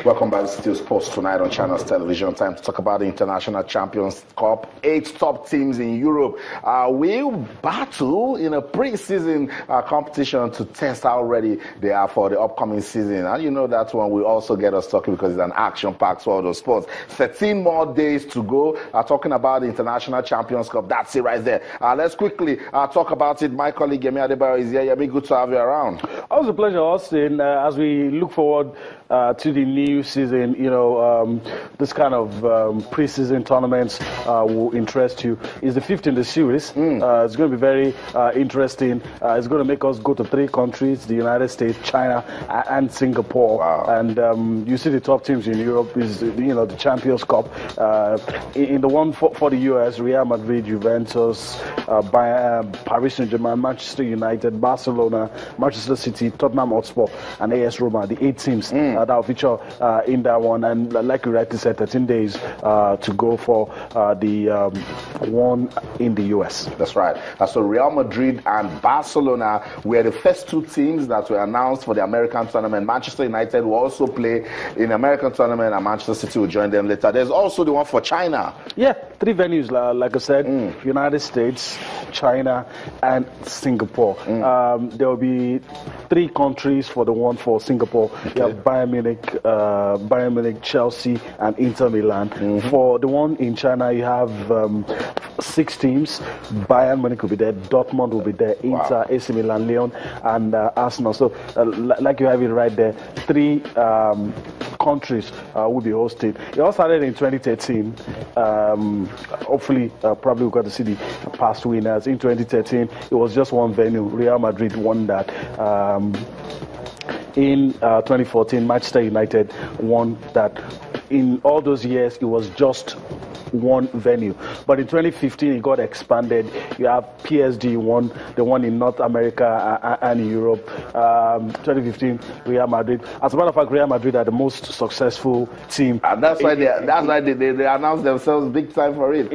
Welcome back to Still Sports tonight on Channels Television. Time to talk about the International Champions Cup. 8 top teams in Europe will battle in a pre-season competition to test how ready they are for the upcoming season. And you know that one will also get us talking because it's an action-packed world of sports. 13 more days to go. Talking about the International Champions Cup. That's it right there. Let's quickly talk about it. My colleague Yemi Adebayo is here. Yemi, good to have you around. Always a pleasure, Austin. As we look forward to the new season, you know, this kind of pre-season tournaments will interest you. It's the 5th in the series. It's going to be very interesting. It's going to make us go to 3 countries: the United States, China, and Singapore. Wow. And you see the top teams in Europe is, you know, the Champions Cup. In the one for the US, Real Madrid, Juventus, Paris Saint-Germain, Manchester United, Barcelona, Manchester City, Tottenham Hotspur, and AS Roma. The 8 teams that will feature in that one. And like you rightly said, 13 days to go for the one in the US. That's right. So Real Madrid and Barcelona were the first 2 teams that were announced for the American tournament. Manchester United will also play in the American tournament, and Manchester City will join them later. There's also the one for China. Yeah, 3 venues, like I said, United States, China, and Singapore. There will be 3 countries for the one for Singapore. Okay. You have Bayern Munich, Chelsea, and Inter Milan. For the one in China, you have 6 teams. Bayern Munich will be there, Dortmund will be there, Inter, AC Milan, Lyon, and Arsenal. So, like you have it right there, 3 countries will be hosted. It all started in 2013. Hopefully, probably we got to see the past winners. In 2013, it was just one venue. Real Madrid won that. In 2014, Manchester United won that. In all those years, it was just one venue. But in 2015, it got expanded. You have PSG won, the one in North America and Europe. 2015, Real Madrid. As a matter of fact, Real Madrid are the most successful team. And that's why they announced themselves big time for it.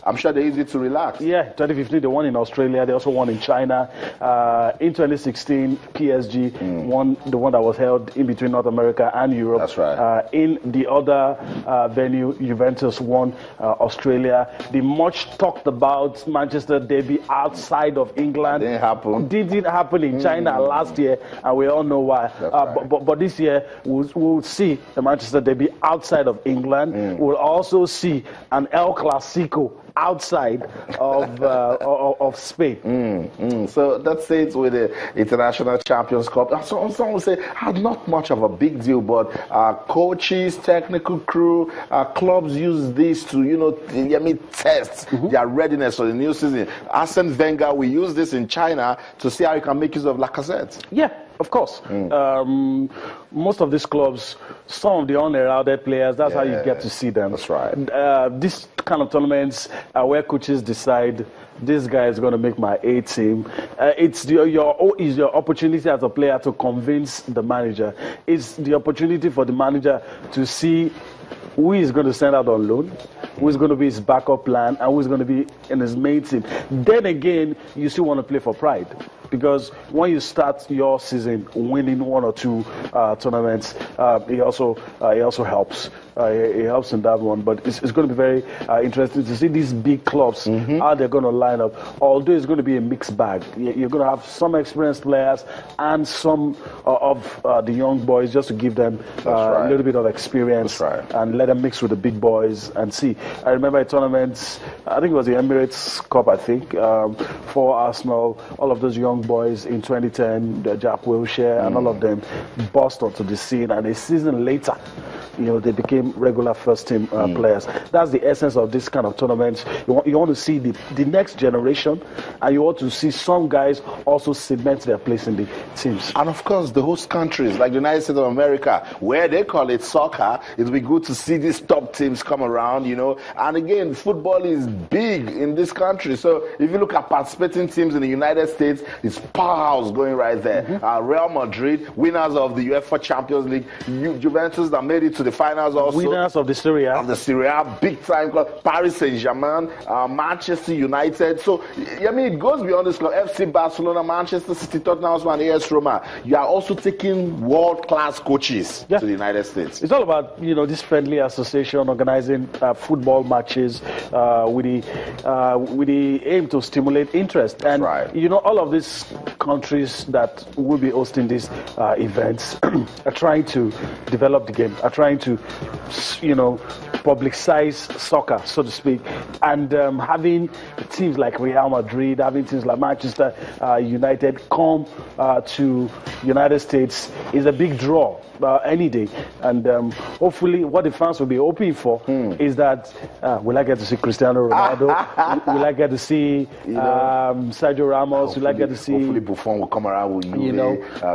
I'm sure they're easy to relax. Yeah, 2015, they won in Australia. They also won in China. In 2016, PSG won the one that was held in between North America and Europe. That's right. In the other venue, Juventus won Australia. The much talked about Manchester derby outside of England didn't happen in China last year, and we all know why. But this year we'll see the Manchester derby outside of England. We'll also see an El Clasico outside of Spain. So that's it with the International Champions Cup. Some will say not much of a big deal, but coaches, technical crew, clubs use this to test their readiness for the new season. Arsene Wenger will use this in China to see how he can make use of Lacazette. Yeah, of course. Most of these clubs, some of the unheralded players, that's how you get to see them. That's right. This kind of tournaments where coaches decide this guy is going to make my A team. It's your opportunity as a player to convince the manager. It's the opportunity for the manager to see who is going to send out on loan, who is going to be his backup plan, and who is going to be in his main team. Then again, you still want to play for pride. Because when you start your season winning 1 or 2 tournaments, it also helps. It helps in that one. But it's going to be very interesting to see these big clubs, how they're going to line up. Although it's going to be a mixed bag. You're going to have some experienced players and some of the young boys, just to give them a little bit of experience and let them mix with the big boys and see. I remember a tournament, I think it was the Emirates Cup, for Arsenal. All of those young boys in 2010, Jack Wilshere, and all of them burst onto the scene, and a season later, they became regular first-team players. That's the essence of this kind of tournaments. You want to see the next generation, and you want to see some guys also cement their place in the teams. And of course, the host countries like the United States of America, where they call it soccer, it'll be good to see these top teams come around, And again, football is big in this country. So if you look at participating teams in the United States, it's powerhouse going right there. Real Madrid, winners of the UEFA Champions League, Juventus that made it to the finals also. Winners of the Serie A. Of the Serie A, big time club. Paris Saint-Germain, Manchester United. So, I mean, it goes beyond this club. FC Barcelona, Manchester City, Tottenham Hotspur, and AS Roma. You are also taking world-class coaches to the United States. It's all about, this friendly association organizing football matches with the aim to stimulate interest. And, all of these countries that will be hosting these events are trying to develop the game, are trying to, publicize soccer, so to speak. And having teams like Real Madrid, having teams like Manchester United come to United States is a big draw any day. And hopefully what the fans will be hoping for is that will I get to see Cristiano Ronaldo? Will I get to see Sergio Ramos? Will I get to see... Hopefully Buffon will come around with you.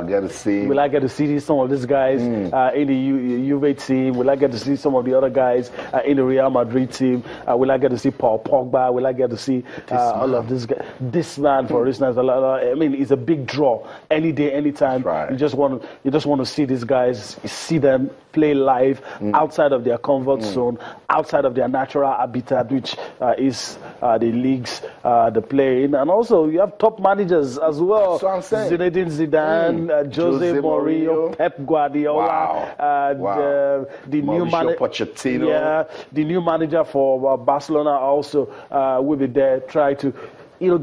Get to see... Will I get to see some of these guys in the Juve team? Will I get to see some of the other guys in the Real Madrid team? Will I get to see Paul Pogba? Will I get to see all of this guy? This man, for instance, I mean, it's a big draw. Any day, anytime. You just want to see these guys, see them play live outside of their comfort zone, outside of their natural habitat, which is the leagues they play in. And also, you have top managers as well. So I'm saying. Zinedine Zidane, Jose Mourinho, Pep Guardiola, the new manager, Pochettino. Yeah, the new manager for Barcelona also will be there. Try to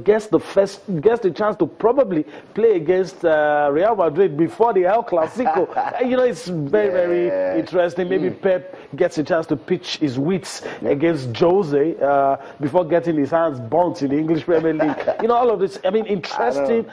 gets the chance to probably play against Real Madrid before the El Clasico. It's very, very interesting. Maybe Pep gets a chance to pitch his wits against Jose before getting his hands burnt in the English Premier League. All of this, I mean, interesting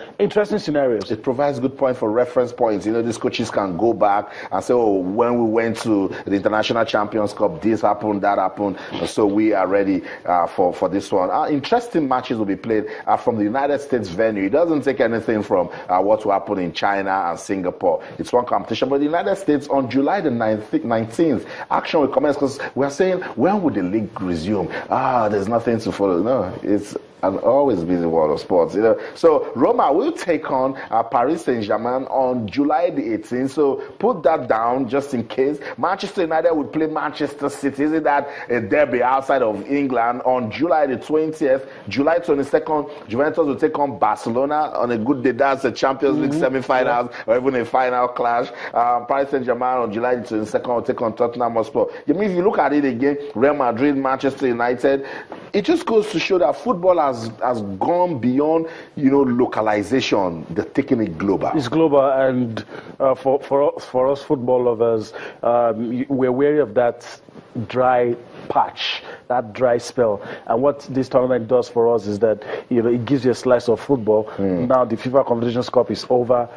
scenarios. It provides good point for reference points. These coaches can go back and say, oh, when we went to the International Champions Cup, this happened, that happened, so we are ready for this one. Interesting matches will be played from the United States venue. It doesn't take anything from what will happen in China and Singapore. It's one competition, but the United States on July the 19th, action will commence, because we're saying, when will the league resume? There's nothing to follow. No, it's an always busy world of sports. So Roma will take on Paris Saint-Germain on July the 18th. So put that down just in case. Manchester United will play Manchester City. Isn't that a derby outside of England on July the 20th? July 22nd, Juventus will take on Barcelona. On a good day, that's a Champions League semi-finals or even a final clash. Paris Saint-Germain on July the 22nd will take on Tottenham Hotspur. If you look at it again, Real Madrid, Manchester United, it just goes to show that football has gone beyond, localization. They're taking it global. It's global, and for us football lovers, we're wary of that dry patch, that dry spell. And what this tournament does for us is that it gives you a slice of football. Now the FIFA Confederations Cup is over.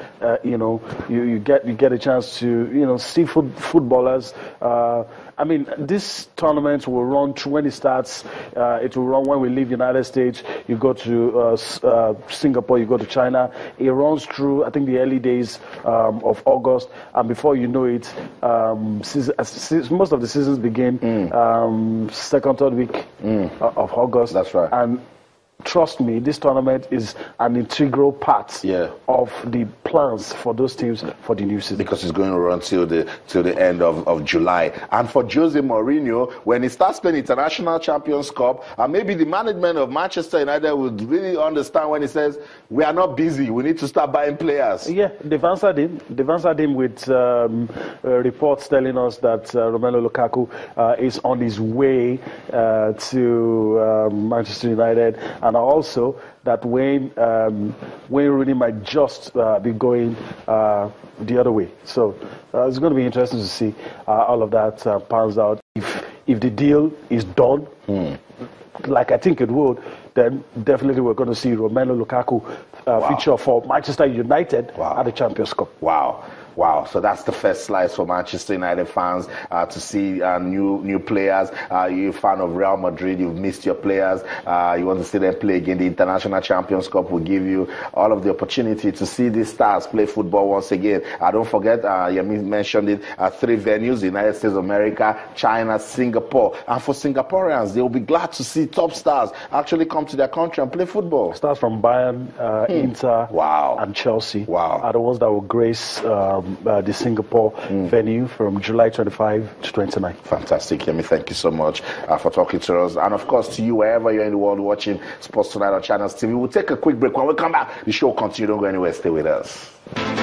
You get a chance to see footballers. I mean, this tournament will run through when it starts. It will run when we leave the United States. You go to Singapore, you go to China. It runs through, I think, the early days of August. And before you know it, most of the seasons begin second, third week of August. That's right. And trust me, this tournament is an integral part of the plans for those teams for the new season. Because it's going to run till the end of July. And for Jose Mourinho, when he starts playing International Champions Cup, maybe the management of Manchester United would really understand when he says, we are not busy, we need to start buying players. Yeah, they've answered him. They've answered him with reports telling us that Romelu Lukaku is on his way to Manchester United. And also that Wayne Rooney might just be going the other way. So it's going to be interesting to see all of that pans out. If the deal is done, like I think it would, then definitely we're going to see Romelu Lukaku feature for Manchester United at the Champions Cup. Wow, so that's the first slice for Manchester United fans to see new players. You're a fan of Real Madrid, you've missed your players, you want to see them play again. The International Champions Cup will give you all of the opportunity to see these stars play football once again. Don't forget, you mentioned it, 3 venues, the United States of America, China, Singapore. And for Singaporeans, they will be glad to see top stars actually come to their country and play football. Stars from Bayern, Inter, and Chelsea are the ones that will grace the Singapore venue from July 25 to 29. Fantastic, Yemi. Thank you so much for talking to us. And of course, to you, wherever you're in the world watching Sports Tonight on Channels TV. We'll take a quick break. When we come back, the show will continue. Don't go anywhere. Stay with us.